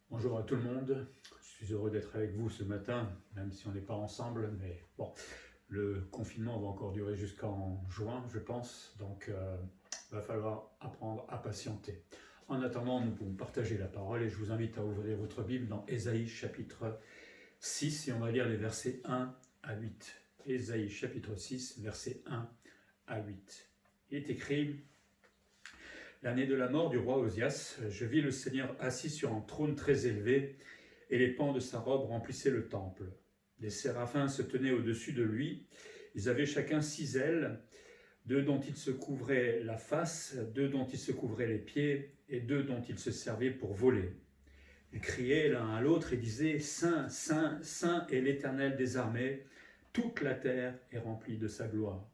Bonjour à tout le monde, je suis heureux d'être avec vous ce matin, même si on n'est pas ensemble, mais bon, le confinement va encore durer jusqu'en juin, je pense, donc va falloir apprendre à patienter. En attendant, nous pouvons partager la parole et je vous invite à ouvrir votre Bible dans Ésaïe chapitre 6 et on va lire les versets 1 à 8. Ésaïe chapitre 6, versets 1 à 8. Il est écrit: L'année de la mort du roi Osias, je vis le Seigneur assis sur un trône très élevé, et les pans de sa robe remplissaient le temple. Des séraphins se tenaient au-dessus de lui. Ils avaient chacun 6 ailes, 2 dont ils se couvraient la face, 2 dont ils se couvraient les pieds, et 2 dont ils se servaient pour voler. Ils criaient l'un à l'autre et disaient: Saint, Saint, Saint est l'Éternel des armées, toute la terre est remplie de sa gloire.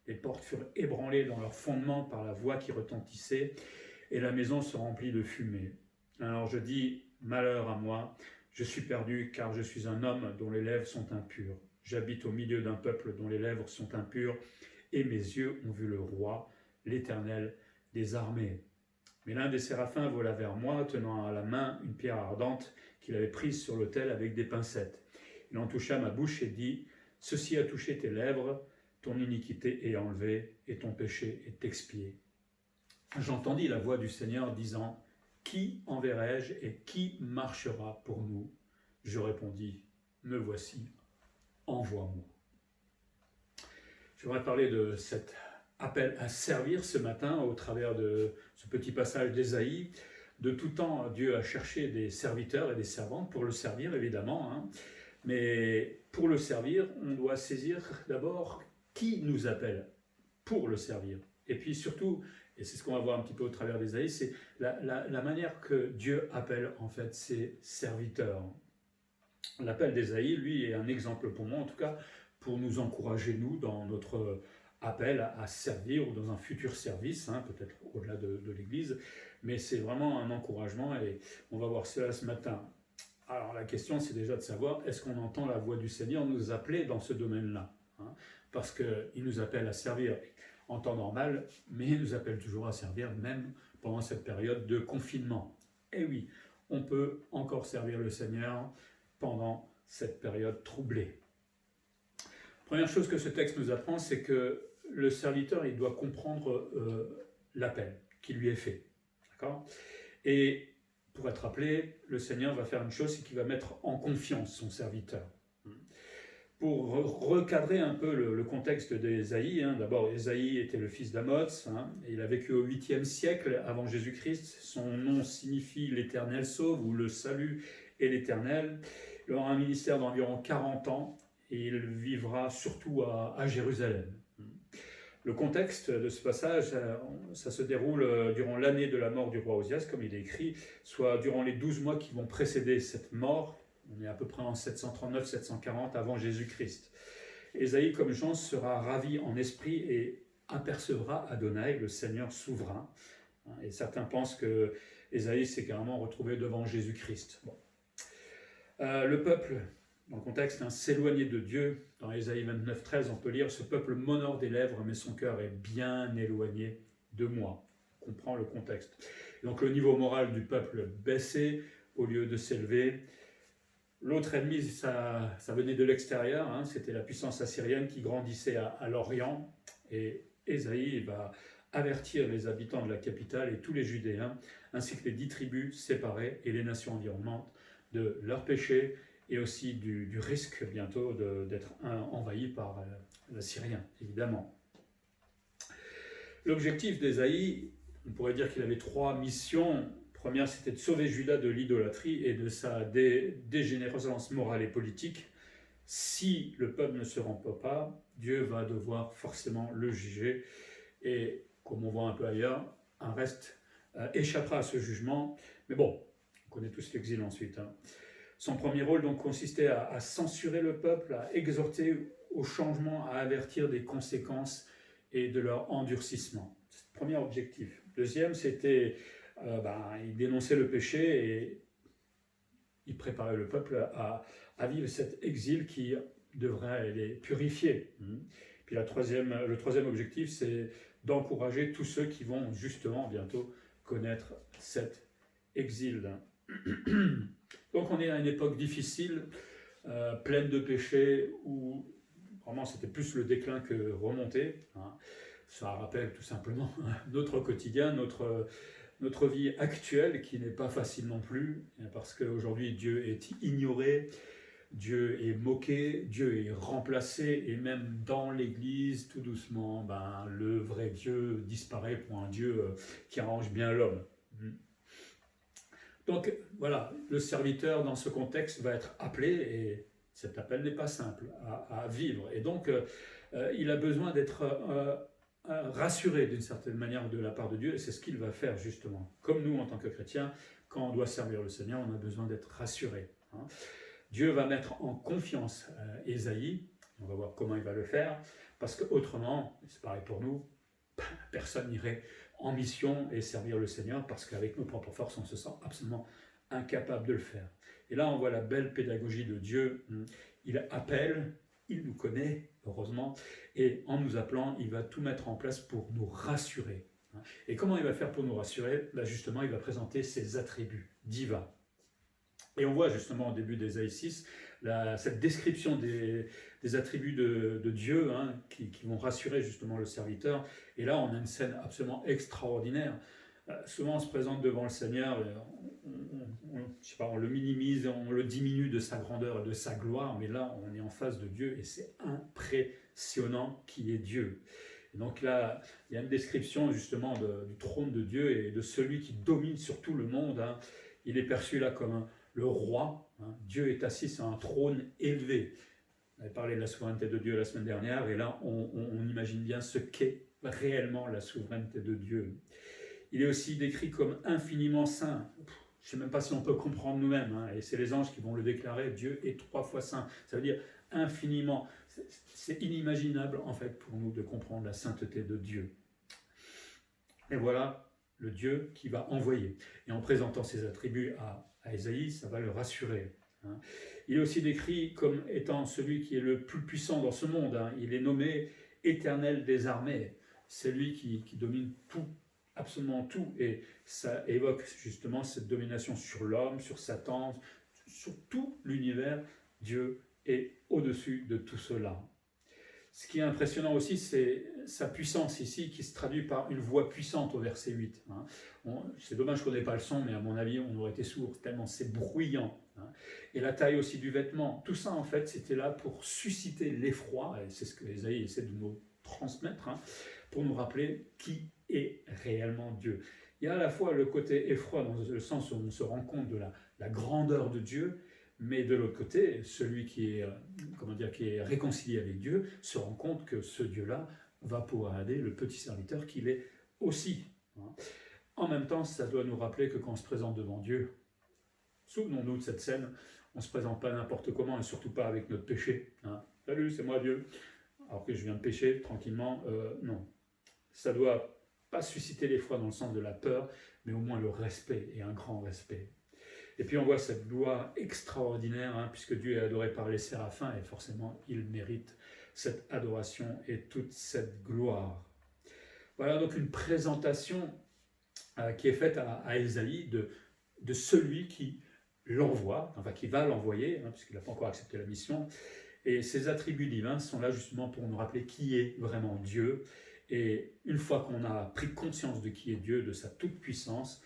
Les portes furent ébranlées dans leurs fondements par la voix qui retentissait, et la maison se remplit de fumée. Alors je dis: malheur à moi, je suis perdu, car je suis un homme dont les lèvres sont impures. J'habite au milieu d'un peuple dont les lèvres sont impures, et mes yeux ont vu le roi, l'Éternel des armées. Mais l'un des séraphins vola vers moi, tenant à la main une pierre ardente qu'il avait prise sur l'autel avec des pincettes. Il en toucha ma bouche et dit: Ceci a touché tes lèvres, ton iniquité est enlevée et ton péché est expié. J'entendis la voix du Seigneur disant: Qui enverrai-je et qui marchera pour nous? Je répondis: Me voici, envoie-moi. Je voudrais parler de cet appel à servir ce matin au travers de ce petit passage d'Ésaïe. De tout temps, Dieu a cherché des serviteurs et des servantes pour le servir, évidemment, mais pour le servir, on doit saisir d'abord qui nous appelle pour le servir. Et puis surtout, et c'est ce qu'on va voir un petit peu au travers d'Ésaïe, c'est la manière que Dieu appelle en fait ses serviteurs. L'appel d'Ésaïe, lui, est un exemple pour moi, en tout cas, pour nous encourager, nous, dans notre appel à servir ou dans un futur service, peut-être au-delà de l'Église, mais c'est vraiment un encouragement et on va voir cela ce matin. Alors la question, c'est déjà de savoir, est-ce qu'on entend la voix du Seigneur nous appeler dans ce domaine-là, parce qu'il nous appelle à servir en temps normal, mais il nous appelle toujours à servir, même pendant cette période de confinement. Et oui, on peut encore servir le Seigneur pendant cette période troublée. Première chose que ce texte nous apprend, c'est que le serviteur, il doit comprendre l'appel qui lui est fait. D'accord ? Et pour être appelé, le Seigneur va faire une chose, c'est qu'il va mettre en confiance son serviteur. Pour recadrer un peu le contexte d'Ésaïe, d'abord Ésaïe était le fils d'Amoz, il a vécu au 8e siècle avant Jésus-Christ, son nom signifie l'Éternel sauve ou le salut est l'Éternel. Il aura un ministère d'environ 40 ans et il vivra surtout à Jérusalem. Le contexte de ce passage, ça se déroule durant l'année de la mort du roi Osias, comme il est écrit, soit durant les 12 mois qui vont précéder cette mort. On est à peu près en 739-740 avant Jésus-Christ. Ésaïe, comme Jean, sera ravi en esprit et apercevra Adonai, le Seigneur souverain. Et certains pensent que Ésaïe s'est carrément retrouvé devant Jésus-Christ. Bon. Le peuple, dans le contexte, s'éloigner de Dieu. Dans Ésaïe 29-13, on peut lire: Ce peuple m'honore des lèvres, mais son cœur est bien éloigné de moi. On comprend le contexte. Et donc le niveau moral du peuple baissait au lieu de s'élever. L'autre ennemi, ça venait de l'extérieur, c'était la puissance assyrienne qui grandissait à l'Orient. Et Ésaïe va avertir les habitants de la capitale et tous les Judéens, ainsi que les 10 tribus séparées et les nations environnantes, de leurs péchés et aussi du risque bientôt d'être envahis par l'Assyrien, évidemment. L'objectif d'Ésaïe, on pourrait dire qu'il avait 3 missions. Première, c'était de sauver Juda de l'idolâtrie et de sa dégénérescence morale et politique. Si le peuple ne se rend pas, Dieu va devoir forcément le juger. Et comme on voit un peu ailleurs, un reste échappera à ce jugement. Mais bon, on connaît tous l'exil ensuite. Son premier rôle donc consistait à censurer le peuple, à exhorter au changement, à avertir des conséquences et de leur endurcissement. C'est le premier objectif. Deuxième, c'était il dénonçait le péché et il préparait le peuple à vivre cet exil qui devrait les purifier. Puis le troisième objectif, c'est d'encourager tous ceux qui vont justement bientôt connaître cet exil. Donc on est à une époque difficile, pleine de péchés, où vraiment c'était plus le déclin que remonter. Hein. Ça rappelle tout simplement notre quotidien, notre vie actuelle qui n'est pas facile non plus, parce qu'aujourd'hui Dieu est ignoré, Dieu est moqué, Dieu est remplacé, et même dans l'Église, tout doucement, le vrai Dieu disparaît pour un Dieu qui arrange bien l'homme. Donc voilà, le serviteur dans ce contexte va être appelé, et cet appel n'est pas simple à vivre. Et donc il a besoin d'être rassuré d'une certaine manière de la part de Dieu, et c'est ce qu'il va faire justement. Comme nous en tant que chrétiens, quand on doit servir le Seigneur, on a besoin d'être rassuré. Hein. Dieu va mettre en confiance Ésaïe, on va voir comment il va le faire, parce qu'autrement, c'est pareil pour nous, personne n'irait en mission et servir le Seigneur, parce qu'avec nos propres forces, on se sent absolument incapable de le faire. Et là, on voit la belle pédagogie de Dieu. Il appelle, il nous connaît, heureusement, et en nous appelant, il va tout mettre en place pour nous rassurer. Et comment il va faire pour nous rassurer? Justement, il va présenter ses attributs divins. Et on voit justement au début d'Ésaïe 6 cette description des attributs de Dieu qui vont rassurer justement le serviteur. Et là, on a une scène absolument extraordinaire. Souvent, on se présente devant le Seigneur, on le minimise, on le diminue de sa grandeur et de sa gloire, mais là, on est en face de Dieu et c'est impressionnant qui est Dieu. Et donc là, il y a une description justement du trône de Dieu et de celui qui domine sur tout le monde. Il est perçu là comme le roi. Dieu est assis sur un trône élevé. On avait parlé de la souveraineté de Dieu la semaine dernière, et là, on imagine bien ce qu'est réellement la souveraineté de Dieu. Il est aussi décrit comme infiniment saint. Je ne sais même pas si on peut comprendre nous-mêmes, et c'est les anges qui vont le déclarer, Dieu est 3 fois saint. Ça veut dire infiniment. C'est inimaginable, en fait, pour nous de comprendre la sainteté de Dieu. Et voilà le Dieu qui va envoyer. Et en présentant ses attributs à Ésaïe, ça va le rassurer. Il est aussi décrit comme étant celui qui est le plus puissant dans ce monde. Il est nommé Éternel des armées. C'est lui qui domine tout, absolument tout. Et ça évoque justement cette domination sur l'homme, sur Satan, sur tout l'univers. Dieu est au-dessus de tout cela. Ce qui est impressionnant aussi, c'est sa puissance ici, qui se traduit par une voix puissante au verset 8. C'est dommage qu'on n'ait pas le son, mais à mon avis, on aurait été sourd, tellement c'est bruyant. Et la taille aussi du vêtement, tout ça en fait, c'était là pour susciter l'effroi, et c'est ce que Ésaïe essaie de nous transmettre, pour nous rappeler qui est réellement Dieu. Il y a à la fois le côté effroi, dans le sens où on se rend compte de la grandeur de Dieu, mais de l'autre côté, celui qui est réconcilié avec Dieu se rend compte que ce Dieu-là va pouvoir aider le petit serviteur qu'il est aussi. En même temps, ça doit nous rappeler que quand on se présente devant Dieu, souvenons-nous de cette scène, on ne se présente pas n'importe comment et surtout pas avec notre péché. Salut, c'est moi Dieu. Alors que je viens de pécher tranquillement, non. Ça ne doit pas susciter l'effroi dans le sens de la peur, mais au moins le respect et un grand respect. Et puis on voit cette gloire extraordinaire, puisque Dieu est adoré par les séraphins, et forcément il mérite cette adoration et toute cette gloire. Voilà donc une présentation qui est faite à Ésaïe de celui qui l'envoie, enfin qui va l'envoyer, puisqu'il n'a pas encore accepté la mission. Et ces attributs divins sont là justement pour nous rappeler qui est vraiment Dieu. Et une fois qu'on a pris conscience de qui est Dieu, de sa toute-puissance,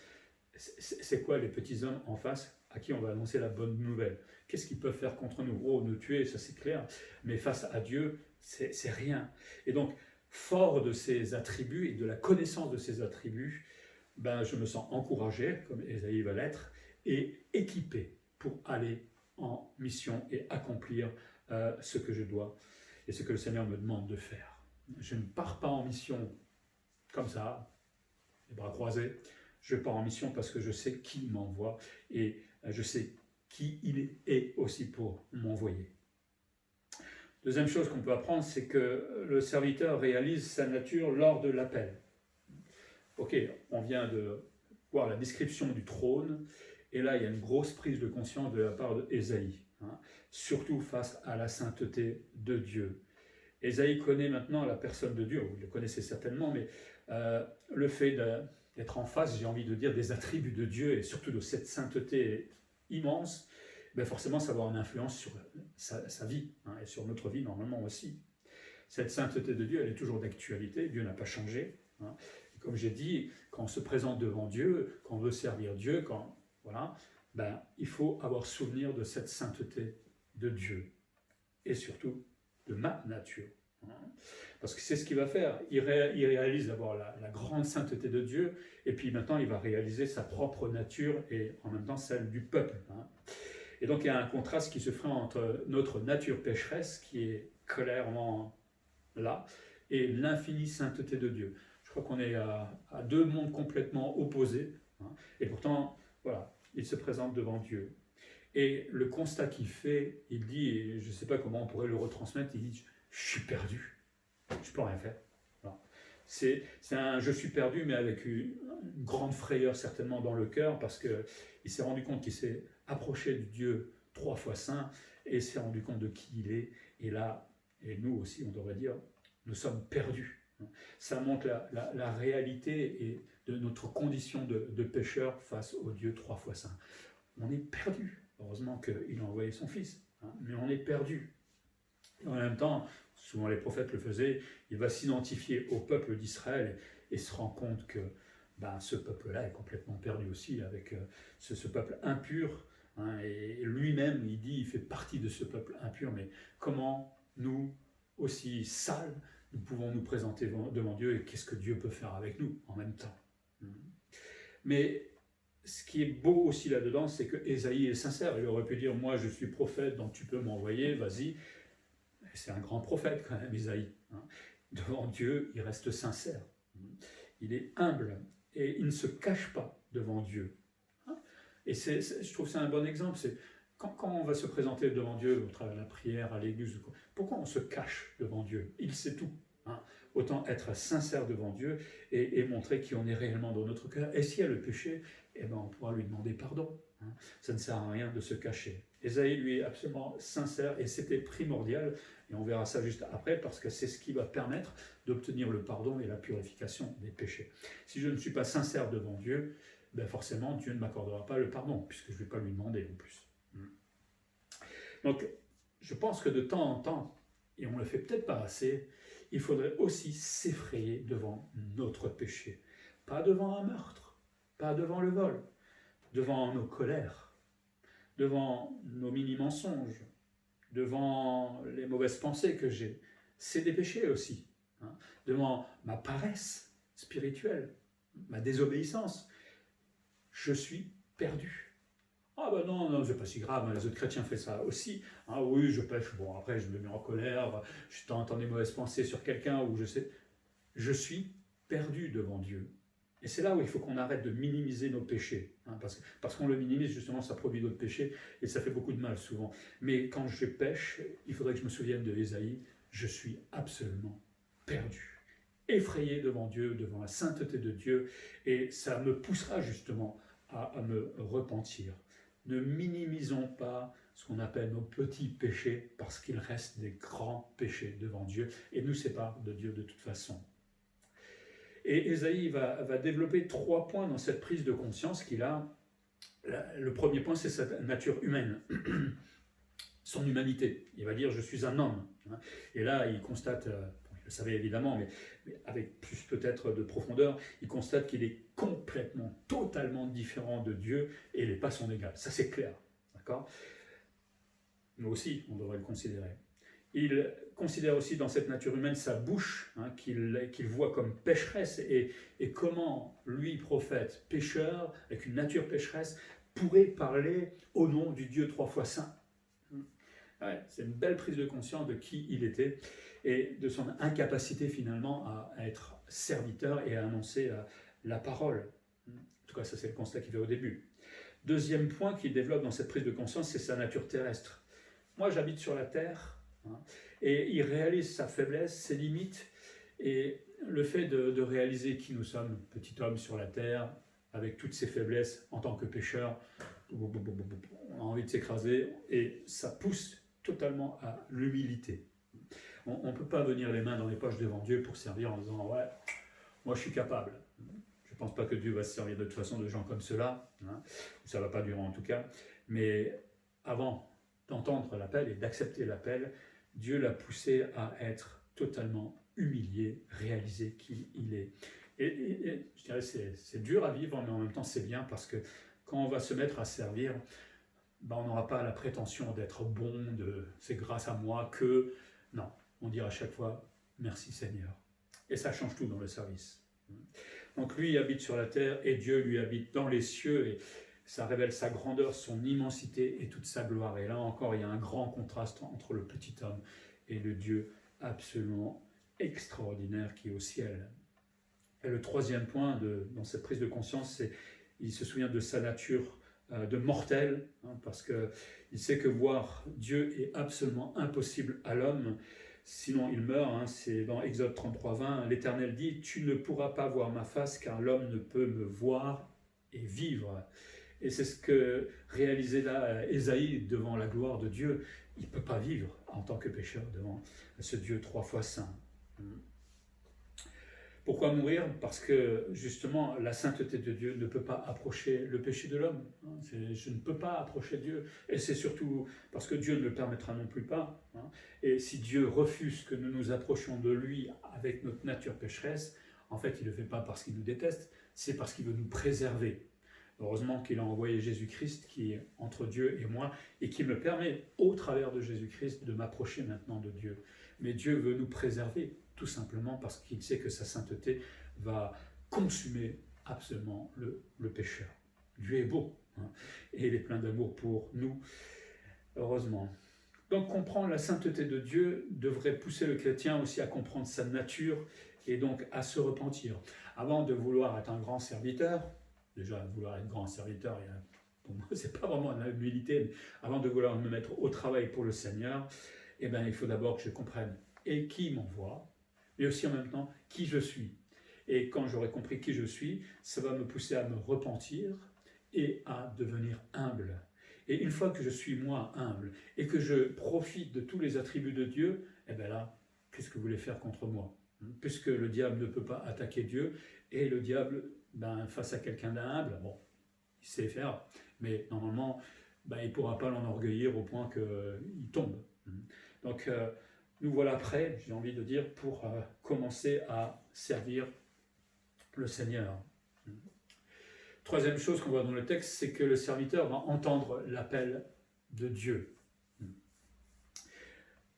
c'est quoi les petits hommes en face à qui on va annoncer la bonne nouvelle? Qu'est-ce qu'ils peuvent faire contre nous? Oh, nous tuer, ça c'est clair, mais face à Dieu, c'est rien. Et donc, fort de ces attributs et de la connaissance de ces attributs, je me sens encouragé, comme Ésaïe va l'être, et équipé pour aller en mission et accomplir ce que je dois et ce que le Seigneur me demande de faire. Je ne pars pas en mission comme ça, les bras croisés. Je pars en mission parce que je sais qui m'envoie et je sais qui il est aussi pour m'envoyer. Deuxième chose qu'on peut apprendre, c'est que le serviteur réalise sa nature lors de l'appel. Ok, on vient de voir la description du trône, et là il y a une grosse prise de conscience de la part d'Ésaïe, surtout face à la sainteté de Dieu. Ésaïe connaît maintenant la personne de Dieu, vous le connaissez certainement, mais le fait d'être en face, j'ai envie de dire, des attributs de Dieu et surtout de cette sainteté immense, ben forcément ça va avoir une influence sur sa vie, hein, et sur notre vie normalement aussi. Cette sainteté de Dieu, elle est toujours d'actualité, Dieu n'a pas changé. Hein. Et comme j'ai dit, quand on se présente devant Dieu, quand on veut servir Dieu, voilà, ben, il faut avoir souvenir de cette sainteté de Dieu et surtout de ma nature. Hein. Parce que c'est ce qu'il va faire. Il réalise d'abord la grande sainteté de Dieu, et puis maintenant il va réaliser sa propre nature et en même temps celle du peuple. Hein. Et donc il y a un contraste qui se ferait entre notre nature pécheresse, qui est clairement là, et l'infinie sainteté de Dieu. Je crois qu'on est à deux mondes complètement opposés, hein, et pourtant, voilà, il se présente devant Dieu. Et le constat qu'il fait, il dit, et je ne sais pas comment on pourrait le retransmettre, il dit, je suis perdu. Je ne peux rien faire. Voilà. C'est un je suis perdu, mais avec une grande frayeur certainement dans le cœur, parce qu'il s'est rendu compte qu'il s'est approché de Dieu 3 fois saint, et s'est rendu compte de qui il est. Et là, et nous aussi, on devrait dire, nous sommes perdus. Ça montre la réalité et de notre condition de pécheur face au Dieu 3 fois saint. On est perdu. Heureusement qu'il a envoyé son Fils, hein, mais on est perdu. En même temps, souvent les prophètes le faisaient, il va s'identifier au peuple d'Israël et se rend compte que ce peuple-là est complètement perdu aussi, avec ce peuple impur. Hein, et lui-même, il dit, il fait partie de ce peuple impur, mais comment nous, aussi sales, nous pouvons nous présenter devant Dieu et qu'est-ce que Dieu peut faire avec nous en même temps. Mais ce qui est beau aussi là-dedans, c'est que Ésaïe est sincère. Il aurait pu dire, moi je suis prophète, donc tu peux m'envoyer, vas-y. C'est un grand prophète quand même, Ésaïe. Hein. Devant Dieu, il reste sincère. Il est humble et il ne se cache pas devant Dieu. Hein. Et je trouve que c'est un bon exemple. C'est quand on va se présenter devant Dieu, au travers de la prière, à l'église, pourquoi on se cache devant Dieu? Il sait tout. Hein. Autant être sincère devant Dieu et montrer qui on est réellement dans notre cœur. Et s'il y a le péché, eh ben on pourra lui demander pardon. Hein. Ça ne sert à rien de se cacher. Ésaïe, lui, est absolument sincère et c'était primordial. Et on verra ça juste après parce que c'est ce qui va permettre d'obtenir le pardon et la purification des péchés. Si je ne suis pas sincère devant Dieu, ben forcément Dieu ne m'accordera pas le pardon puisque je ne vais pas lui demander en plus. Donc, je pense que de temps en temps, et on ne le fait peut-être pas assez, il faudrait aussi s'effrayer devant notre péché. Pas devant un meurtre, pas devant le vol, devant nos colères, devant nos mini-mensonges, devant les mauvaises pensées que j'ai. C'est des péchés aussi. Hein, devant ma paresse spirituelle, ma désobéissance. Je suis perdu. Ah ben non, c'est pas si grave, les autres chrétiens font ça aussi. Ah oui, je pêche, bon après je me mets en colère, je t'entends des mauvaises pensées sur quelqu'un, ou je sais. Je suis perdu devant Dieu. Et c'est là où il faut qu'on arrête de minimiser nos péchés. Hein, parce qu'on le minimise, justement, ça produit d'autres péchés, et ça fait beaucoup de mal souvent. Mais quand je pêche, il faudrait que je me souvienne de Ésaïe, je suis absolument perdu. Effrayé devant Dieu, devant la sainteté de Dieu, et ça me poussera justement à me repentir. Ne minimisons pas ce qu'on appelle nos petits péchés, parce qu'il reste des grands péchés devant Dieu, et nous séparent de Dieu de toute façon. Et Ésaïe va développer 3 points dans cette prise de conscience qu'il a. Le premier point, c'est sa nature humaine, son humanité. Il va dire « je suis un homme ». Et là, il constate, il le savait évidemment, mais avec plus peut-être de profondeur, il constate qu'il est complètement, totalement différent de Dieu et il n'est pas son égal. Ça, c'est clair. D'accord ? Nous aussi, on devrait le considérer. Il considère aussi dans cette nature humaine sa bouche, hein, qu'il voit comme pécheresse, et comment lui, prophète, pécheur, avec une nature pécheresse, pourrait parler au nom du Dieu 3 fois saint. Ouais, c'est une belle prise de conscience de qui il était et de son incapacité finalement à être serviteur et à annoncer la parole. En tout cas, ça c'est le constat qu'il fait au début. Deuxième point qu'il développe dans cette prise de conscience, c'est sa nature terrestre. Moi, j'habite sur la terre, hein, et il réalise sa faiblesse, ses limites, et le fait de réaliser qui nous sommes, petit homme sur la terre, avec toutes ses faiblesses en tant que pécheur, on a envie de s'écraser, et ça pousse totalement à l'humilité. On ne peut pas venir les mains dans les poches devant Dieu pour servir en disant « ouais, moi je suis capable ». Je ne pense pas que Dieu va se servir de toute façon de gens comme cela, hein, ça ne va pas durer en tout cas, mais avant d'entendre l'appel et d'accepter l'appel, Dieu l'a poussé à être totalement humilié, réaliser qui il est. Et je dirais c'est dur à vivre, mais en même temps c'est bien parce que quand on va se mettre à servir, ben on n'aura pas la prétention d'être bon, c'est grâce à moi que... Non, on dira à chaque fois merci Seigneur. Et ça change tout dans le service. Donc lui il habite sur la terre et Dieu lui habite dans les cieux et ça révèle sa grandeur, son immensité et toute sa gloire. Et là encore il y a un grand contraste entre le petit homme et le Dieu absolument extraordinaire qui est au ciel. Et le troisième point dans cette prise de conscience, c'est qu'il se souvient de sa nature de mortel, hein, parce qu'il sait que voir Dieu est absolument impossible à l'homme, sinon il meurt, hein, c'est dans Exode 33:20, l'Éternel dit « Tu ne pourras pas voir ma face, car l'homme ne peut me voir et vivre ». Et c'est ce que réalisait là Ésaïe devant la gloire de Dieu. Il ne peut pas vivre en tant que pécheur devant ce Dieu 3 fois saint. Pourquoi mourir? Parce que justement la sainteté de Dieu ne peut pas approcher le péché de l'homme. Je ne peux pas approcher Dieu. Et c'est surtout parce que Dieu ne le permettra non plus pas. Et si Dieu refuse que nous nous approchions de lui avec notre nature pécheresse, en fait il ne le fait pas parce qu'il nous déteste, c'est parce qu'il veut nous préserver. Heureusement qu'il a envoyé Jésus-Christ qui est entre Dieu et moi et qui me permet au travers de Jésus-Christ de m'approcher maintenant de Dieu. Mais Dieu veut nous préserver, tout simplement parce qu'il sait que sa sainteté va consumer absolument le pécheur. Dieu est beau, hein, et il est plein d'amour pour nous, heureusement. Donc comprendre la sainteté de Dieu devrait pousser le chrétien aussi à comprendre sa nature et donc à se repentir. Avant de vouloir être un grand serviteur, déjà vouloir être grand serviteur, pour moi c'est pas vraiment de l'humilité, mais avant de vouloir me mettre au travail pour le Seigneur, eh bien, il faut d'abord que je comprenne et qui m'envoie, mais aussi en même temps qui je suis. Et quand j'aurai compris qui je suis, ça va me pousser à me repentir et à devenir humble. Et une fois que je suis moi humble et que je profite de tous les attributs de Dieu, eh bien là, qu'est-ce que vous voulez faire contre moi? Puisque le diable ne peut pas attaquer Dieu, et le diable, face à quelqu'un d'humble, bon, il sait faire, mais normalement, il ne pourra pas l'enorgueillir au point qu'il tombe. Donc, nous voilà prêts, j'ai envie de dire, pour commencer à servir le Seigneur. Troisième chose qu'on voit dans le texte, c'est que le serviteur va entendre l'appel de Dieu.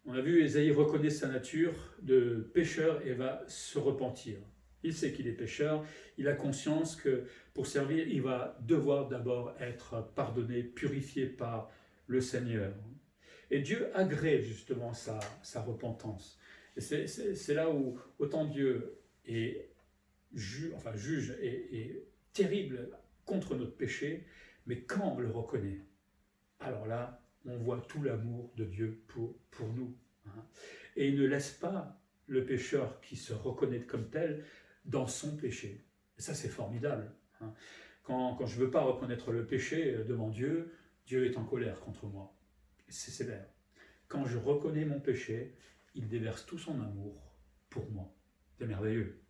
On a vu, Ésaïe reconnaît sa nature de pécheur et va se repentir. Il sait qu'il est pécheur, il a conscience que pour servir, il va devoir d'abord être pardonné, purifié par le Seigneur. Et Dieu agrée justement sa repentance. Et c'est là où autant Dieu est juge et terrible contre notre péché, mais quand on le reconnaît, alors là, on voit tout l'amour de Dieu pour nous. Et il ne laisse pas le pécheur qui se reconnaît comme tel dans son péché. Et ça, c'est formidable. Quand je ne veux pas reconnaître le péché devant Dieu, Dieu est en colère contre moi. C'est sévère. Quand je reconnais mon péché, il déverse tout son amour pour moi. C'est merveilleux.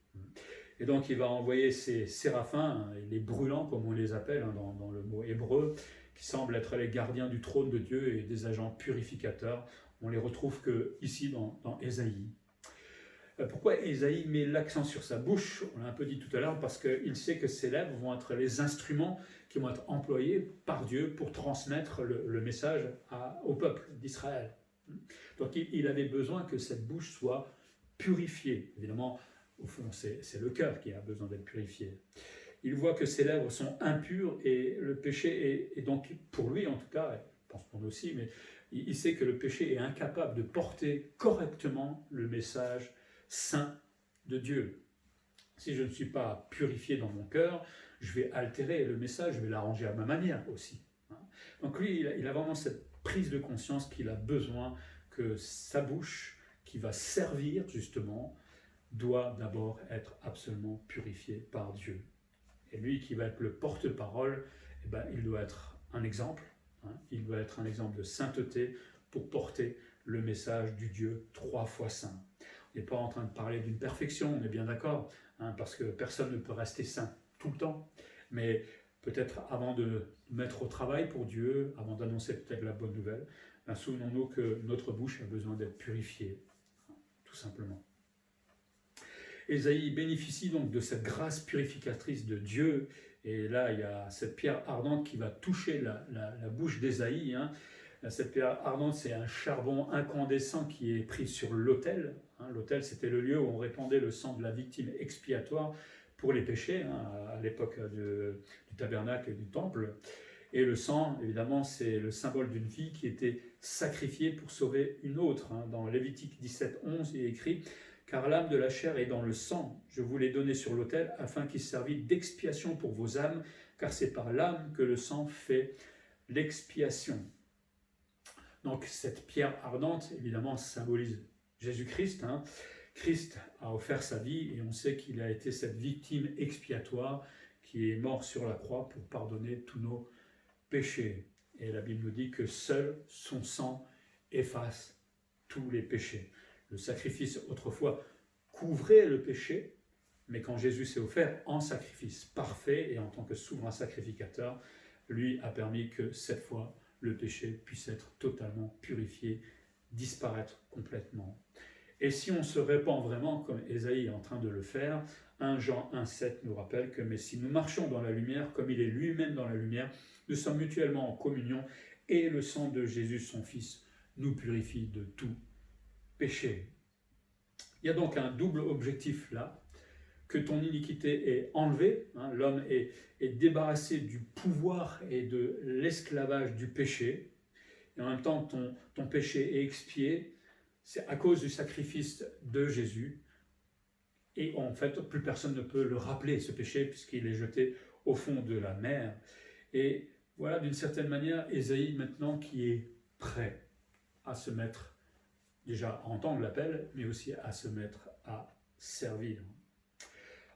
Et donc il va envoyer ces séraphins, les brûlants comme on les appelle dans le mot hébreu, qui semblent être les gardiens du trône de Dieu et des agents purificateurs. On les retrouve que ici dans Ésaïe. Pourquoi Ésaïe met l'accent sur sa bouche? On l'a un peu dit tout à l'heure, parce qu'il sait que ses lèvres vont être les instruments qui vont être employés par Dieu pour transmettre le message au peuple d'Israël. Donc il avait besoin que cette bouche soit purifiée. Évidemment, au fond, c'est le cœur qui a besoin d'être purifié. Il voit que ses lèvres sont impures et le péché est donc, pour lui en tout cas, je pense pour nous aussi, mais il sait que le péché est incapable de porter correctement le message saint de Dieu. Si je ne suis pas purifié dans mon cœur, je vais altérer le message, je vais l'arranger à ma manière aussi. Donc lui, il a vraiment cette prise de conscience qu'il a besoin que sa bouche, qui va servir justement, doit d'abord être absolument purifiée par Dieu. Et lui qui va être le porte-parole, il doit être un exemple. Il doit être un exemple de sainteté pour porter le message du Dieu 3 fois saint. On n'est pas en train de parler d'une perfection, on est bien d'accord, parce que personne ne peut rester saint. tout le temps, mais peut-être avant de mettre au travail pour Dieu, avant d'annoncer peut-être la bonne nouvelle, ben, souvenons-nous que notre bouche a besoin d'être purifiée, tout simplement. Ésaïe bénéficie donc de cette grâce purificatrice de Dieu, et là il y a cette pierre ardente qui va toucher la bouche d'Ésaïe. Cette pierre ardente, c'est un charbon incandescent qui est pris sur l'autel. L'autel, c'était le lieu où on répandait le sang de la victime expiatoire pour les péchés, à l'époque du tabernacle et du temple. Et le sang, évidemment, c'est le symbole d'une vie qui était sacrifiée pour sauver une autre. Dans Lévitique 17:11, il est écrit « Car l'âme de la chair est dans le sang, je vous l'ai donné sur l'autel, afin qu'il servît d'expiation pour vos âmes, car c'est par l'âme que le sang fait l'expiation. » Donc cette pierre ardente, évidemment, symbolise Jésus-Christ. Christ a offert sa vie et on sait qu'il a été cette victime expiatoire qui est mort sur la croix pour pardonner tous nos péchés. Et la Bible nous dit que seul son sang efface tous les péchés. Le sacrifice autrefois couvrait le péché, mais quand Jésus s'est offert en sacrifice parfait et en tant que souverain sacrificateur, lui a permis que cette fois le péché puisse être totalement purifié, disparaître complètement. Et si on se répand vraiment, comme Ésaïe est en train de le faire, 1 Jean 1,7 nous rappelle que « Mais si nous marchons dans la lumière, comme il est lui-même dans la lumière, nous sommes mutuellement en communion, et le sang de Jésus, son Fils, nous purifie de tout péché. » Il y a donc un double objectif là, que ton iniquité est enlevée, l'homme est débarrassé du pouvoir et de l'esclavage du péché, et en même temps ton péché est expié, c'est à cause du sacrifice de Jésus, et en fait plus personne ne peut le rappeler ce péché puisqu'il est jeté au fond de la mer. Et voilà d'une certaine manière Ésaïe maintenant qui est prêt à se mettre, déjà à entendre l'appel, mais aussi à se mettre à servir.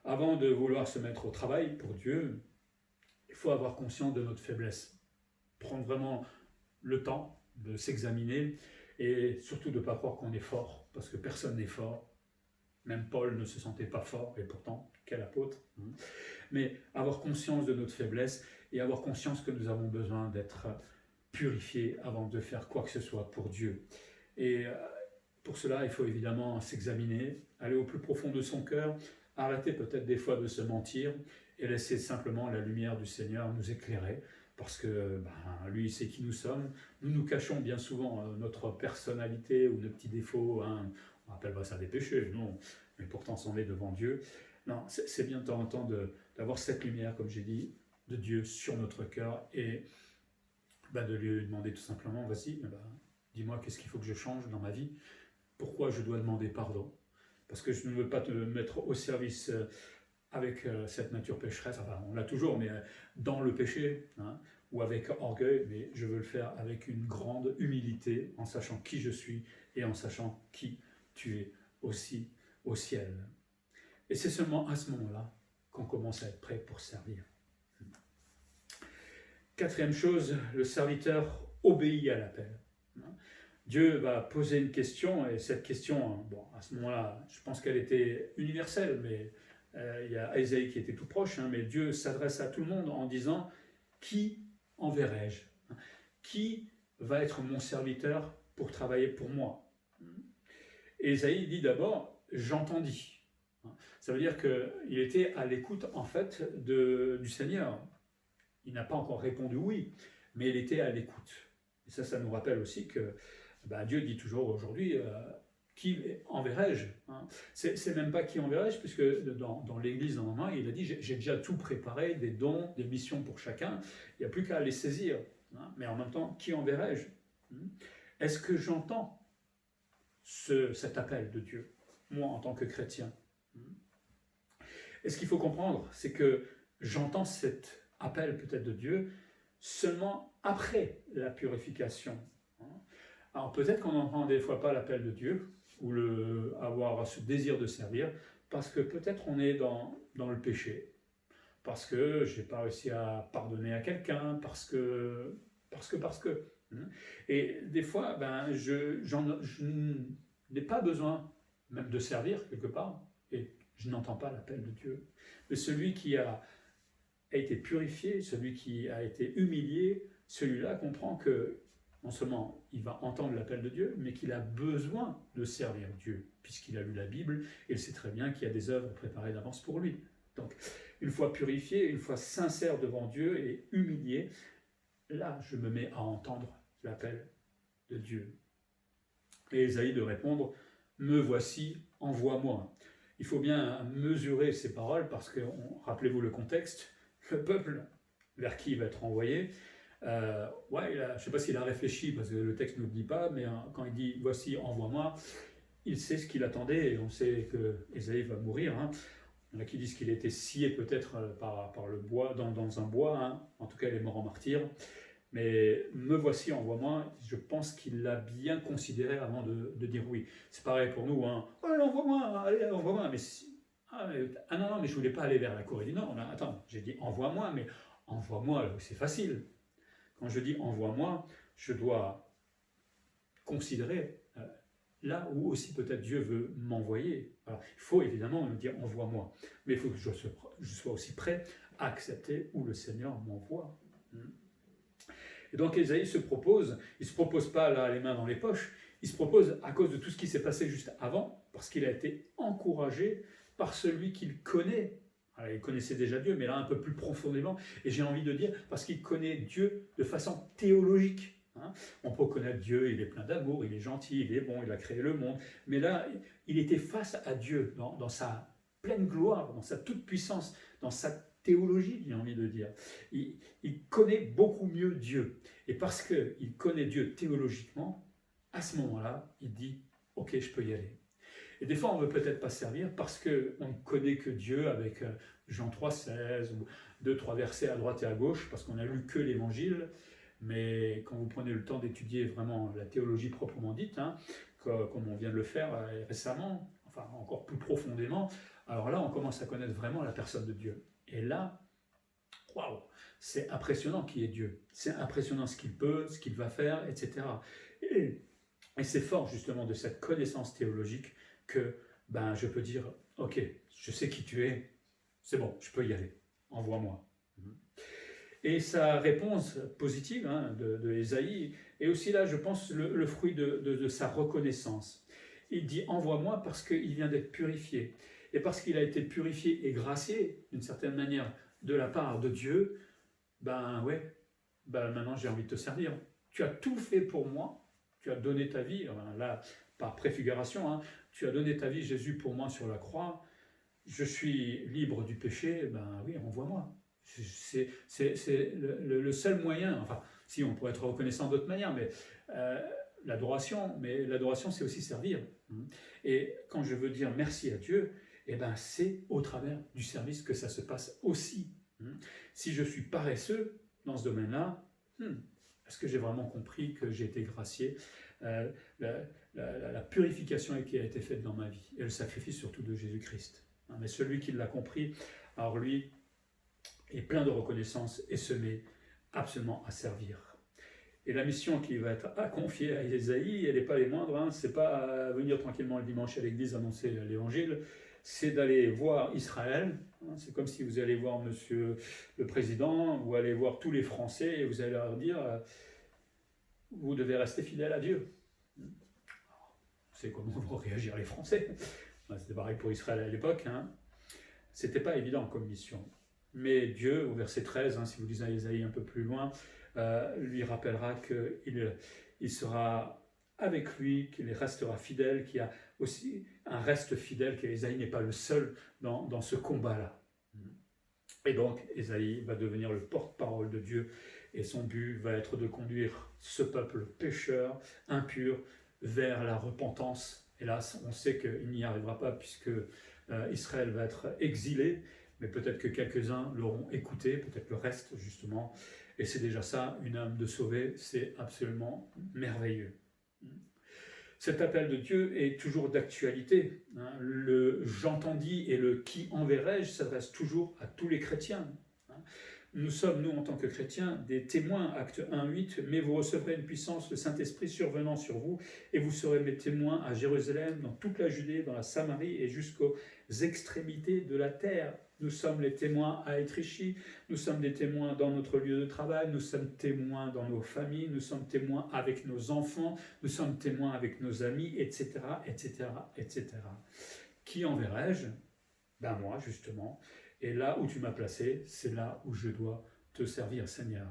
Avant de vouloir se mettre au travail pour Dieu, il faut avoir conscience de notre faiblesse. Prendre vraiment le temps de s'examiner et surtout de ne pas croire qu'on est fort, parce que personne n'est fort. Même Paul ne se sentait pas fort, et pourtant, quel apôtre. Mais avoir conscience de notre faiblesse et avoir conscience que nous avons besoin d'être purifiés avant de faire quoi que ce soit pour Dieu. Et pour cela, il faut évidemment s'examiner, aller au plus profond de son cœur, arrêter peut-être des fois de se mentir et laisser simplement la lumière du Seigneur nous éclairer, parce que lui, il sait qui nous sommes. Nous nous cachons bien souvent notre personnalité ou nos petits défauts. On n'appelle pas ça des péchés, non, mais pourtant c'en est devant Dieu. Non, c'est bien de temps en temps d'avoir cette lumière, comme j'ai dit, de Dieu sur notre cœur et de lui demander tout simplement, vas-y, dis-moi qu'est-ce qu'il faut que je change dans ma vie, pourquoi je dois demander pardon. Parce que je ne veux pas te mettre au service avec cette nature pécheresse, enfin on l'a toujours, mais dans le péché, ou avec orgueil, mais je veux le faire avec une grande humilité, en sachant qui je suis et en sachant qui tu es aussi au ciel. Et c'est seulement à ce moment-là qu'on commence à être prêt pour servir. Quatrième chose, le serviteur obéit à l'appel. Dieu va poser une question, et cette question, à ce moment-là, je pense qu'elle était universelle, mais il y a Ésaïe qui était tout proche, mais Dieu s'adresse à tout le monde en disant « Qui enverrai-je ? Qui va être mon serviteur pour travailler pour moi ?» Et Ésaïe dit d'abord « J'entendis ». Ça veut dire qu'il était à l'écoute, en fait, du Seigneur. Il n'a pas encore répondu « oui », mais il était à l'écoute. Et ça nous rappelle aussi que Dieu dit toujours aujourd'hui qui enverrai-je. C'est même pas qui enverrai-je, puisque dans l'Église, normalement, il a dit j'ai déjà tout préparé, des dons, des missions pour chacun, il n'y a plus qu'à les saisir. Mais en même temps, qui enverrai-je? Est-ce que j'entends cet appel de Dieu, moi en tant que chrétien? Et ce qu'il faut comprendre, c'est que j'entends cet appel peut-être de Dieu seulement après la purification. Alors peut-être qu'on n'entend des fois pas l'appel de Dieu, ou avoir ce désir de servir, parce que peut-être on est dans le péché, parce que je n'ai pas réussi à pardonner à quelqu'un, parce que. Et des fois, je n'ai pas besoin même de servir quelque part, et je n'entends pas l'appel de Dieu. Mais celui qui a a été purifié, celui qui a été humilié, celui-là comprend que non seulement il va entendre l'appel de Dieu, mais qu'il a besoin de servir Dieu, puisqu'il a lu la Bible, et il sait très bien qu'il y a des œuvres préparées d'avance pour lui. Donc, une fois purifié, une fois sincère devant Dieu et humilié, là, je me mets à entendre l'appel de Dieu. Et Ésaïe de répondre, « Me voici, envoie-moi ». Il faut bien mesurer ces paroles, parce que, rappelez-vous le contexte, le peuple vers qui il va être envoyé, je ne sais pas s'il a réfléchi, parce que le texte ne nous le dit pas, mais quand il dit « Voici, envoie-moi », il sait ce qu'il attendait, et on sait que Ésaïe va mourir. Il y en a qui disent qu'il a été scié peut-être par le bois, dans un bois, en tout cas il est mort en martyr. Mais « me voici, envoie-moi », je pense qu'il l'a bien considéré avant de dire oui. C'est pareil pour nous, ouais, envoie-moi, allez, envoie-moi, mais non, mais je ne voulais pas aller vers la Corée du Nord. Attends, j'ai dit envoie-moi, mais envoie-moi, c'est facile. Quand je dis envoie-moi, je dois considérer là où aussi peut-être Dieu veut m'envoyer. Alors, il faut évidemment me dire envoie-moi, mais il faut que je sois aussi prêt à accepter où le Seigneur m'envoie. Et donc Ésaïe se propose, il ne se propose pas là les mains dans les poches, il se propose à cause de tout ce qui s'est passé juste avant, parce qu'il a été encouragé par celui qu'il connaît. Alors, il connaissait déjà Dieu, mais là un peu plus profondément, et j'ai envie de dire, parce qu'il connaît Dieu de façon théologique. On peut connaître Dieu, il est plein d'amour, il est gentil, il est bon, il a créé le monde, mais là, il était face à Dieu dans sa pleine gloire, dans sa toute-puissance, dans sa théologie, j'ai envie de dire. Il connaît beaucoup mieux Dieu, et parce qu'il connaît Dieu théologiquement, à ce moment-là, il dit « Ok, je peux y aller ». Et des fois, on ne veut peut-être pas servir parce qu'on ne connaît que Dieu avec Jean 3,16 ou 2-3 versets à droite et à gauche, parce qu'on n'a lu que l'Évangile. Mais quand vous prenez le temps d'étudier vraiment la théologie proprement dite, comme on vient de le faire récemment, enfin encore plus profondément, alors là, on commence à connaître vraiment la personne de Dieu. Et là, waouh, c'est impressionnant qui est Dieu. C'est impressionnant ce qu'il peut, ce qu'il va faire, etc. Et c'est fort justement de cette connaissance théologique que je peux dire, ok, je sais qui tu es, c'est bon, je peux y aller, envoie-moi. Et sa réponse positive de Ésaïe est aussi là, je pense, le fruit de sa reconnaissance. Il dit « envoie-moi » parce qu'il vient d'être purifié. Et parce qu'il a été purifié et gracié, d'une certaine manière, de la part de Dieu, maintenant j'ai envie de te servir. Tu as tout fait pour moi, tu as donné ta vie, là, par préfiguration, tu as donné ta vie, Jésus, pour moi sur la croix, je suis libre du péché, oui, envoie-moi. C'est le seul moyen, enfin, si on pourrait être reconnaissant d'autres manières, mais l'adoration, c'est aussi servir. Et quand je veux dire merci à Dieu, c'est au travers du service que ça se passe aussi. Si je suis paresseux dans ce domaine-là, est-ce que j'ai vraiment compris que j'ai été gracié, la purification qui a été faite dans ma vie, et le sacrifice surtout de Jésus-Christ. Mais celui qui l'a compris, alors lui, est plein de reconnaissance et se met absolument à servir. Et la mission qui va être confiée à Ésaïe, elle n'est pas les moindres, c'est pas venir tranquillement le dimanche à l'église annoncer l'évangile, c'est d'aller voir Israël. C'est comme si vous allez voir monsieur le président, ou allez voir tous les Français et vous allez leur dire vous devez rester fidèle à Dieu. C'est comment vont réagir les Français. C'était pareil pour Israël à l'époque. C'était pas évident comme mission. Mais Dieu, au verset 13, si vous lisez Ésaïe un peu plus loin, lui rappellera qu'il sera avec lui, qu'il restera fidèle, qu'il y a aussi un reste fidèle, qu'Ésaïe n'est pas le seul dans ce combat-là. Et donc, Ésaïe va devenir le porte-parole de Dieu, et son but va être de conduire ce peuple pécheur, impur, vers la repentance. Hélas, on sait qu'il n'y arrivera pas, puisque Israël va être exilé, mais peut-être que quelques-uns l'auront écouté, peut-être le reste, justement. Et c'est déjà ça, une âme de sauver, c'est absolument merveilleux. Cet appel de Dieu est toujours d'actualité. Le « j'entendis » et le « qui enverrai-je » s'adresse toujours à tous les chrétiens. Nous sommes, nous, en tant que chrétiens, des témoins, acte 1:8, mais vous recevrez une puissance, le Saint-Esprit survenant sur vous, et vous serez mes témoins à Jérusalem, dans toute la Judée, dans la Samarie et jusqu'aux extrémités de la terre. Nous sommes les témoins à Étréchy, nous sommes des témoins dans notre lieu de travail, nous sommes témoins dans nos familles, nous sommes témoins avec nos enfants, nous sommes témoins avec nos amis, etc., etc., etc. Qui enverrai-je? Ben moi, justement. Et là où tu m'as placé, c'est là où je dois te servir, Seigneur.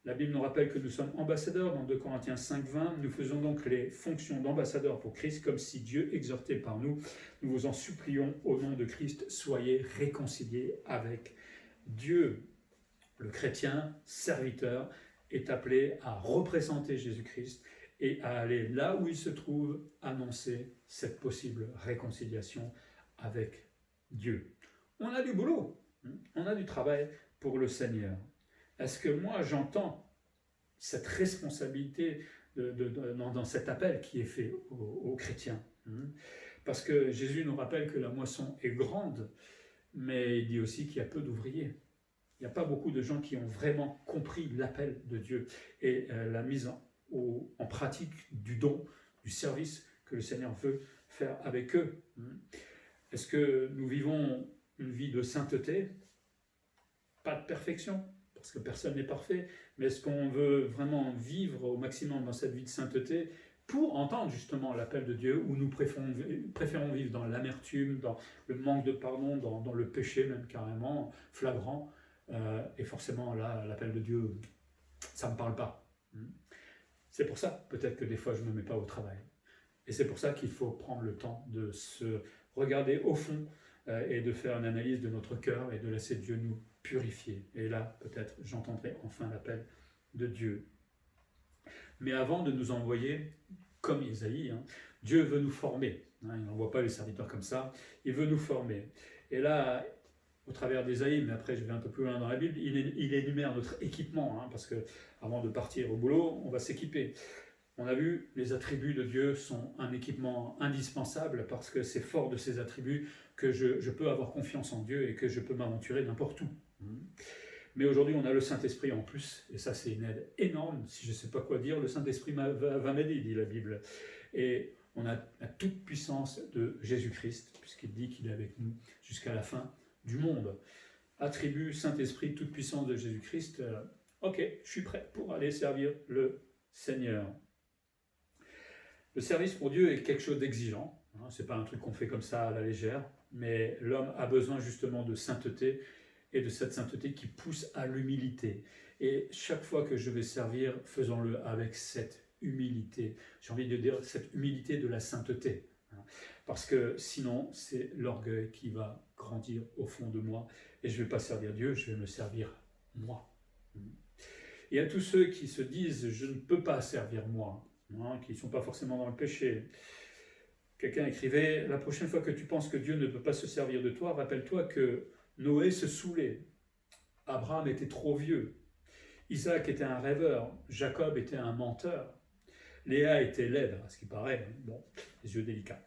La Bible nous rappelle que nous sommes ambassadeurs dans 2 Corinthiens 5,20. Nous faisons donc les fonctions d'ambassadeurs pour Christ, comme si Dieu exhortait par nous. Nous vous en supplions au nom de Christ, soyez réconciliés avec Dieu. Le chrétien, serviteur, est appelé à représenter Jésus-Christ et à aller là où il se trouve, annoncer cette possible réconciliation avec Dieu. On a du boulot, on a du travail pour le Seigneur. Est-ce que moi j'entends cette responsabilité dans cet appel qui est fait aux chrétiens? Parce que Jésus nous rappelle que la moisson est grande, mais il dit aussi qu'il y a peu d'ouvriers. Il n'y a pas beaucoup de gens qui ont vraiment compris l'appel de Dieu et la mise en pratique du don, du service que le Seigneur veut faire avec eux. Est-ce que nous vivons une vie de sainteté? Pas de perfection, parce que personne n'est parfait, mais est-ce qu'on veut vraiment vivre au maximum dans cette vie de sainteté pour entendre justement l'appel de Dieu, où nous préférons vivre dans l'amertume, dans le manque de pardon, dans le péché même carrément, flagrant, et forcément là, l'appel de Dieu, ça ne me parle pas. C'est pour ça peut-être que des fois je ne me mets pas au travail. Et c'est pour ça qu'il faut prendre le temps de se regarder au fond et de faire une analyse de notre cœur et de laisser Dieu nous purifier. Et là, peut-être, j'entendrai enfin l'appel de Dieu. Mais avant de nous envoyer, comme Isaïe, Dieu veut nous former. Il n'envoie pas les serviteurs comme ça, il veut nous former. Et là, au travers d'Isaïe, mais après je vais un peu plus loin dans la Bible, il énumère notre équipement, parce que avant de partir au boulot, on va s'équiper. On a vu, les attributs de Dieu sont un équipement indispensable parce que c'est fort de ces attributs que je peux avoir confiance en Dieu et que je peux m'aventurer n'importe où. Mais aujourd'hui, on a le Saint-Esprit en plus, et ça c'est une aide énorme. Si je ne sais pas quoi dire, le Saint-Esprit va m'aider, dit la Bible. Et on a la toute puissance de Jésus-Christ, puisqu'il dit qu'il est avec nous jusqu'à la fin du monde. Attribut, Saint-Esprit, toute puissance de Jésus-Christ. Ok, je suis prêt pour aller servir le Seigneur. Le service pour Dieu est quelque chose d'exigeant. Ce n'est pas un truc qu'on fait comme ça à la légère, mais l'homme a besoin justement de sainteté et de cette sainteté qui pousse à l'humilité. Et chaque fois que je vais servir, faisons-le avec cette humilité. J'ai envie de dire cette humilité de la sainteté. Parce que sinon, c'est l'orgueil qui va grandir au fond de moi. Et je ne vais pas servir Dieu, je vais me servir moi. Et à tous ceux qui se disent « je ne peux pas servir moi », qui ne sont pas forcément dans le péché. Quelqu'un écrivait « la prochaine fois que tu penses que Dieu ne peut pas se servir de toi, rappelle-toi que Noé se saoulait, Abraham était trop vieux, Isaac était un rêveur, Jacob était un menteur, Léa était laide, à ce qui paraît, bon, les yeux délicats.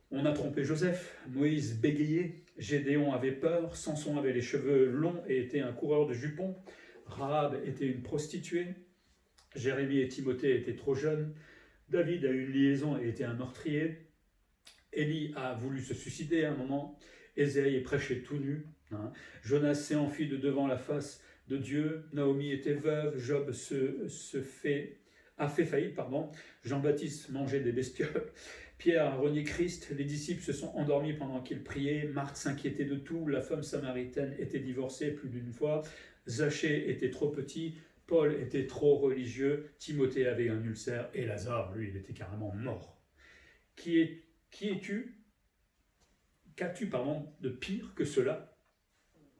On a trompé Joseph, Moïse bégayait, Gédéon avait peur, Samson avait les cheveux longs et était un coureur de jupons, Rahab était une prostituée, Jérémie et Timothée étaient trop jeunes, David a eu une liaison et était un meurtrier, Élie a voulu se suicider à un moment, Ésaïe prêchait tout nu, Jonas s'est enfui de devant la face de Dieu, Naomi était veuve, Job a fait faillite, Jean-Baptiste mangeait des bestioles, Pierre a renié Christ, les disciples se sont endormis pendant qu'ils priaient, Marthe s'inquiétait de tout, la femme samaritaine était divorcée plus d'une fois, Zachée était trop petit, Paul était trop religieux, Timothée avait un ulcère et Lazare, lui, il était carrément mort. Qui es-tu? Qu'as-tu, de pire que cela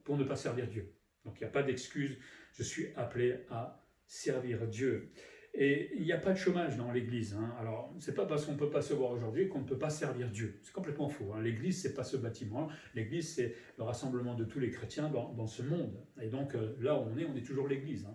pour ne pas servir Dieu? Donc il n'y a pas d'excuse, je suis appelé à servir Dieu. Et il n'y a pas de chômage dans l'Église. Alors, ce n'est pas parce qu'on ne peut pas se voir aujourd'hui qu'on ne peut pas servir Dieu. C'est complètement faux. L'Église, ce n'est pas ce bâtiment. L'Église, c'est le rassemblement de tous les chrétiens dans ce monde. Et donc, là où on est toujours l'Église.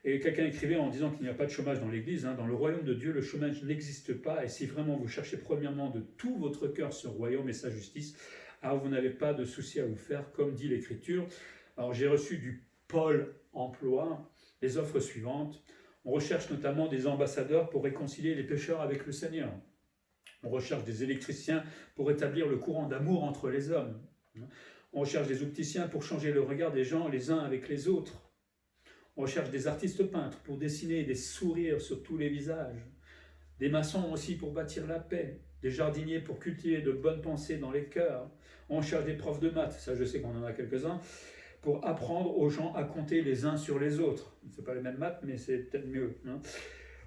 Et quelqu'un écrivait en disant qu'il n'y a pas de chômage dans l'Église. Dans le royaume de Dieu, le chômage n'existe pas. Et si vraiment vous cherchez premièrement de tout votre cœur ce royaume et sa justice, alors vous n'avez pas de souci à vous faire, comme dit l'Écriture. Alors, j'ai reçu du Pôle emploi les offres suivantes. On recherche notamment des ambassadeurs pour réconcilier les pécheurs avec le Seigneur. On recherche des électriciens pour établir le courant d'amour entre les hommes. On recherche des opticiens pour changer le regard des gens les uns avec les autres. On recherche des artistes peintres pour dessiner des sourires sur tous les visages. Des maçons aussi pour bâtir la paix. Des jardiniers pour cultiver de bonnes pensées dans les cœurs. On cherche des profs de maths, ça je sais qu'on en a quelques-uns, pour apprendre aux gens à compter les uns sur les autres. Ce n'est pas les mêmes maths, mais c'est peut-être mieux. Hein.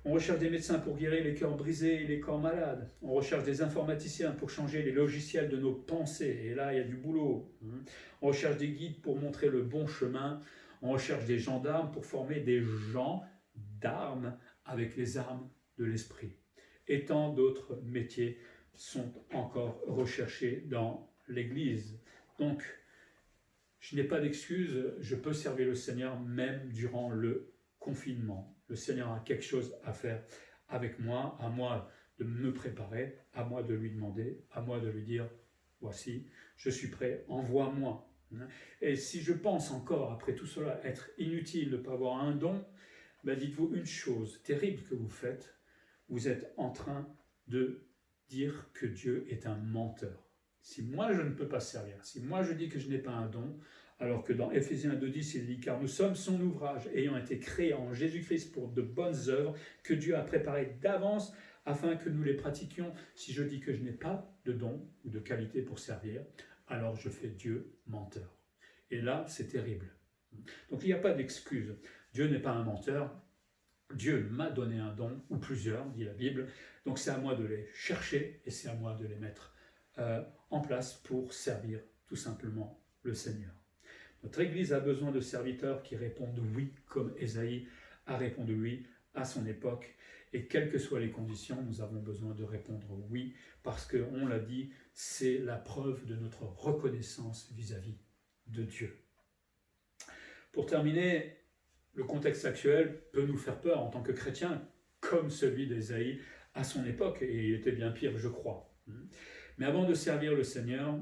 On recherche des médecins pour guérir les cœurs brisés et les corps malades. On recherche des informaticiens pour changer les logiciels de nos pensées. Et là, il y a du boulot. On recherche des guides pour montrer le bon chemin. On recherche des gendarmes pour former des gens d'armes avec les armes de l'esprit. Et tant d'autres métiers sont encore recherchés dans l'Église. Donc, je n'ai pas d'excuse, je peux servir le Seigneur même durant le confinement. Le Seigneur a quelque chose à faire avec moi, à moi de me préparer, à moi de lui demander, à moi de lui dire, voici, je suis prêt, envoie-moi. Et si je pense encore, après tout cela, être inutile de ne pas avoir un don, ben dites-vous une chose terrible que vous faites, vous êtes en train de dire que Dieu est un menteur. Si moi je ne peux pas servir, si moi je dis que je n'ai pas un don, alors que dans Éphésiens 2,10 il dit « Car nous sommes son ouvrage, ayant été créés en Jésus-Christ pour de bonnes œuvres que Dieu a préparées d'avance afin que nous les pratiquions. » Si je dis que je n'ai pas de don ou de qualité pour servir, alors je fais Dieu menteur. Et là, c'est terrible. Donc il n'y a pas d'excuse. Dieu n'est pas un menteur. Dieu m'a donné un don, ou plusieurs, dit la Bible. Donc c'est à moi de les chercher et c'est à moi de les mettre en place pour servir tout simplement le Seigneur. Notre Église a besoin de serviteurs qui répondent oui, comme Ésaïe a répondu oui à son époque. Et quelles que soient les conditions, nous avons besoin de répondre oui, parce qu'on l'a dit, c'est la preuve de notre reconnaissance vis-à-vis de Dieu. Pour terminer, le contexte actuel peut nous faire peur en tant que chrétiens, comme celui d'Ésaïe à son époque, et il était bien pire, je crois. Mais avant de servir le Seigneur,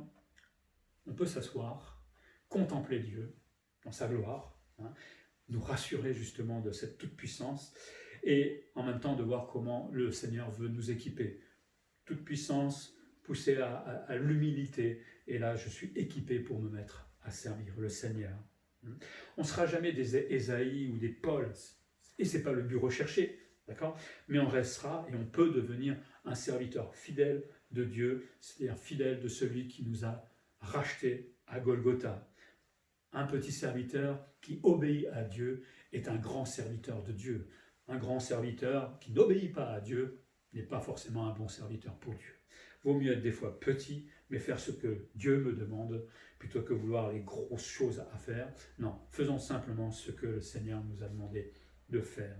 on peut s'asseoir, contempler Dieu dans sa gloire, nous rassurer justement de cette toute-puissance, et en même temps de voir comment le Seigneur veut nous équiper. Toute puissance poussée à l'humilité, et là je suis équipé pour me mettre à servir le Seigneur. On ne sera jamais des Ésaïe ou des Paul, et ce n'est pas le but recherché, d'accord ? Mais on restera et on peut devenir un serviteur fidèle de Dieu, c'est-à-dire fidèle de celui qui nous a rachetés à Golgotha. Un petit serviteur qui obéit à Dieu est un grand serviteur de Dieu. Un grand serviteur qui n'obéit pas à Dieu n'est pas forcément un bon serviteur pour Dieu. Vaut mieux être des fois petit, mais faire ce que Dieu me demande, plutôt que vouloir les grosses choses à faire. Non, faisons simplement ce que le Seigneur nous a demandé de faire.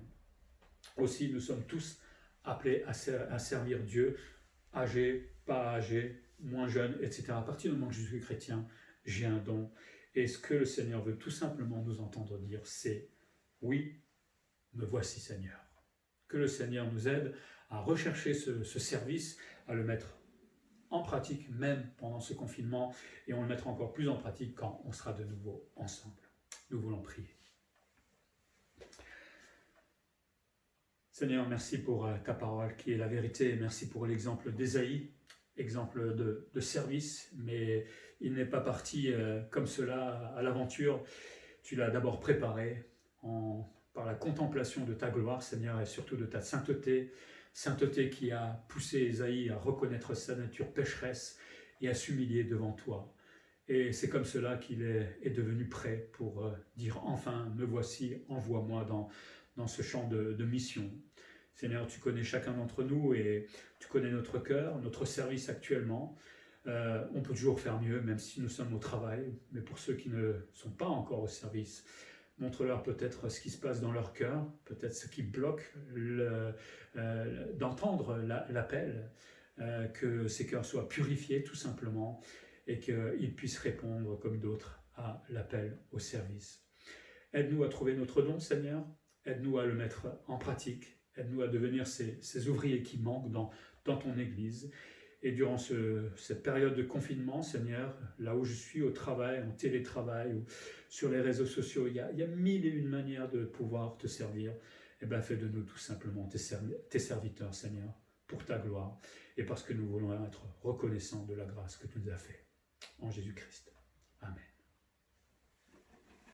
Aussi, nous sommes tous appelés à servir Dieu, âgés, pas âgés, moins jeunes, etc. À partir du moment que je suis chrétien, j'ai un don. Et ce que le Seigneur veut tout simplement nous entendre dire, c'est « Oui, me voici Seigneur ». Que le Seigneur nous aide à rechercher ce service, à le mettre en pratique même pendant ce confinement, et on le mettra encore plus en pratique quand on sera de nouveau ensemble. Nous voulons prier. Seigneur, merci pour ta parole qui est la vérité, merci pour l'exemple d'Ésaïe, exemple de service, mais il n'est pas parti comme cela à l'aventure. Tu l'as d'abord préparé par la contemplation de ta gloire, Seigneur, et surtout de ta sainteté, sainteté qui a poussé Ésaïe à reconnaître sa nature pécheresse et à s'humilier devant toi. Et c'est comme cela qu'il est devenu prêt pour dire « Enfin, me voici, envoie-moi dans ce champ de mission ». Seigneur, tu connais chacun d'entre nous et tu connais notre cœur, notre service actuellement. On peut toujours faire mieux, même si nous sommes au travail, mais pour ceux qui ne sont pas encore au service, montre-leur peut-être ce qui se passe dans leur cœur, peut-être ce qui bloque d'entendre l'appel, que ces cœurs soient purifiés tout simplement et qu'ils puissent répondre comme d'autres à l'appel au service. Aide-nous à trouver notre don, Seigneur, aide-nous à le mettre en pratique, aide-nous à devenir ces ouvriers qui manquent dans ton Église. Et durant cette période de confinement, Seigneur, là où je suis au travail, en télétravail ou sur les réseaux sociaux, il y a mille et une manières de pouvoir te servir. Eh bien, fais de nous tout simplement tes serviteurs, Seigneur, pour ta gloire et parce que nous voulons être reconnaissants de la grâce que tu nous as faite. En Jésus-Christ. Amen.